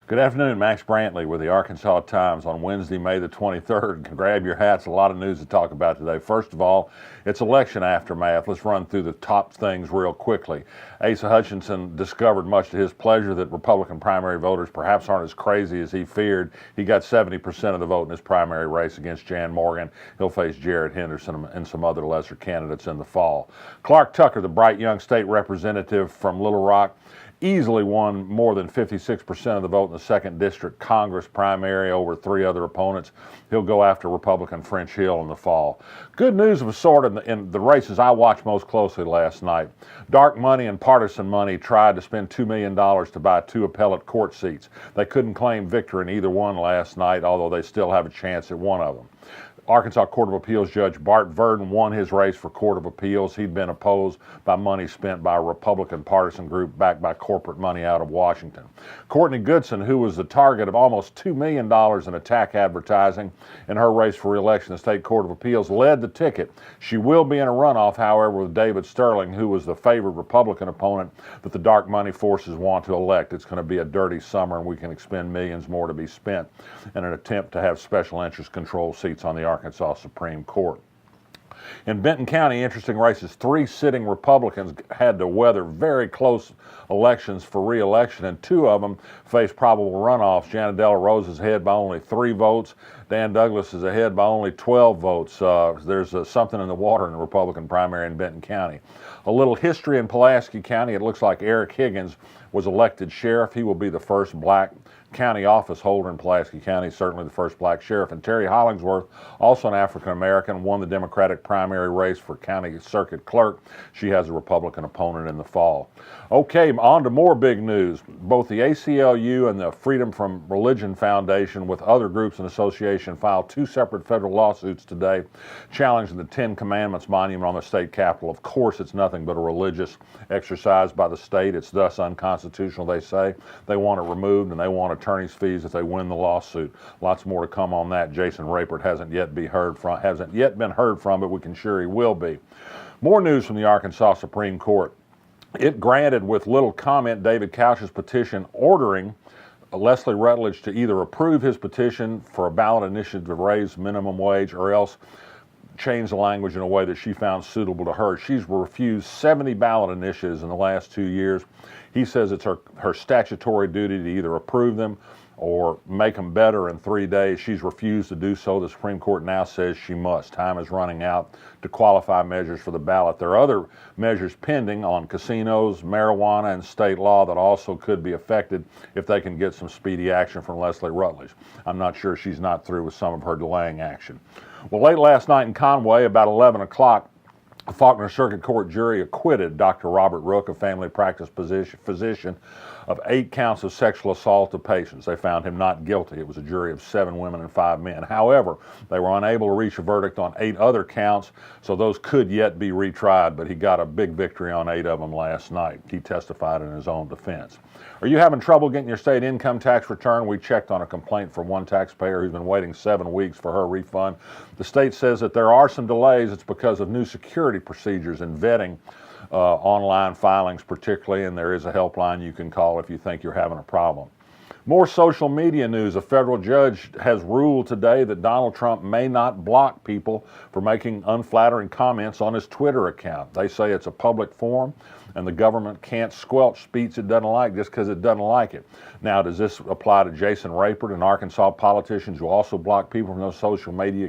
Good afternoon, Max Brantley with the Arkansas Times on Wednesday, May the 23rd. Grab your hats, a lot of news to talk about today. First of all, it's election aftermath. Let's run through the top things real quickly. Asa Hutchinson discovered, much to his pleasure, that Republican primary voters perhaps aren't as crazy as he feared. He got 70% of the vote in his primary race against Jan Morgan. He'll face Jared Henderson and some other lesser candidates in the fall. Clark Tucker, the bright young state representative from Little Rock, easily won more than 56% of the vote in the 2nd District Congress primary over 3 other opponents. He'll go after Republican French Hill in the fall. Good news of a sort in the races I watched most closely last night. Dark money and partisan money tried to spend $2 million to buy 2 appellate court seats. They couldn't claim victory in either one last night, although they still have a chance at one of them. Arkansas Court of Appeals Judge Bart Verdin won his race for Court of Appeals. He'd been opposed by money spent by a Republican partisan group backed by corporate money out of Washington. Courtney Goodson, who was the target of almost $2 million in attack advertising in her race for re-election in the State Court of Appeals, led the ticket. She will be in a runoff, however, with David Sterling, who was the favored Republican opponent that the dark money forces want to elect. It's going to be a dirty summer, and we can expend millions more to be spent in an attempt to have special interest control seats on the Arkansas Supreme Court. In Benton County, interesting races. 3 sitting Republicans had to weather very close elections for re-election, and 2 of them faced probable runoffs. Janet Della Rose is ahead by only 3 votes. Dan Douglas is ahead by only 12 votes. There's something in the water in the Republican primary in Benton County. A little history in Pulaski County. It looks like Eric Higgins was elected sheriff. He will be the first black county office holder in Pulaski County, certainly the first black sheriff. And Terry Hollingsworth, also an African American, won the Democratic primary race for county circuit clerk. She has a Republican opponent in the fall. Okay, on to more big news. Both the ACLU and the Freedom from Religion Foundation, with other groups and associations, filed 2 separate federal lawsuits today challenging the 10 Commandments monument on the state capitol. Of course, it's nothing but a religious exercise by the state. It's thus unconstitutional, they say. They want it removed, and they want attorney's fees if they win the lawsuit. Lots more to come on that. Jason Rapert hasn't yet been heard from, but we can sure he will be. More news from the Arkansas Supreme Court. It granted with little comment David Couch's petition ordering Leslie Rutledge to either approve his petition for a ballot initiative to raise minimum wage or else change the language in a way that she found suitable to her. She's refused 70 ballot initiatives in the last 2 years. He says it's her statutory duty to either approve them or make them better in 3 days. She's refused to do so. The Supreme Court now says she must. Time is running out to qualify measures for the ballot. There are other measures pending on casinos, marijuana, and state law that also could be affected if they can get some speedy action from Leslie Rutledge. I'm not sure she's not through with some of her delaying action. Well, late last night in Conway, about 11 o'clock, a Faulkner Circuit Court jury acquitted Dr. Robert Rook, a family practice physician, of 8 counts of sexual assault of patients. They found him not guilty. It was a jury of 7 women and 5 men. However, they were unable to reach a verdict on 8 other counts, so those could yet be retried, but he got a big victory on 8 of them last night. He testified in his own defense. Are you having trouble getting your state income tax return? We checked on a complaint from one taxpayer who's been waiting 7 weeks for her refund. The state says that there are some delays. It's because of new security procedures and vetting online filings particularly, and there is a helpline you can call if you think you're having a problem. More social media news. A federal judge has ruled today that Donald Trump may not block people for making unflattering comments on his Twitter account. They say it's a public forum, and the government can't squelch speech it doesn't like just because it doesn't like it. Now, does this apply to Jason Rapert and Arkansas politicians who also block people from those social media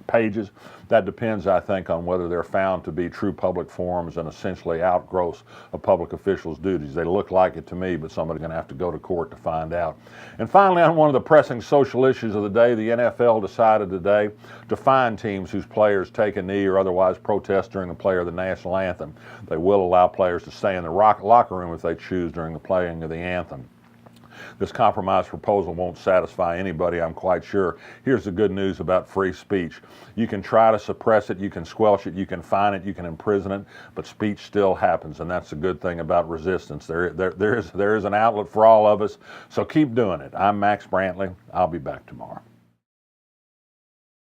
pages? That depends, I think, on whether they're found to be true public forums and essentially outgrowths of public officials' duties. They look like it to me, but somebody's going to have to go to court to find out. And finally, on one of the pressing social issues of the day, the NFL decided today to fine teams whose players take a knee or otherwise protest during the play of the national anthem. They will allow players to stay in the locker room if they choose during the playing of the anthem. This compromise proposal won't satisfy anybody, I'm quite sure. Here's the good news about free speech. You can try to suppress it, you can squelch it, you can fine it, you can imprison it, but speech still happens, and that's the good thing about resistance. There is an outlet for all of us, so keep doing it. I'm Max Brantley. I'll be back tomorrow.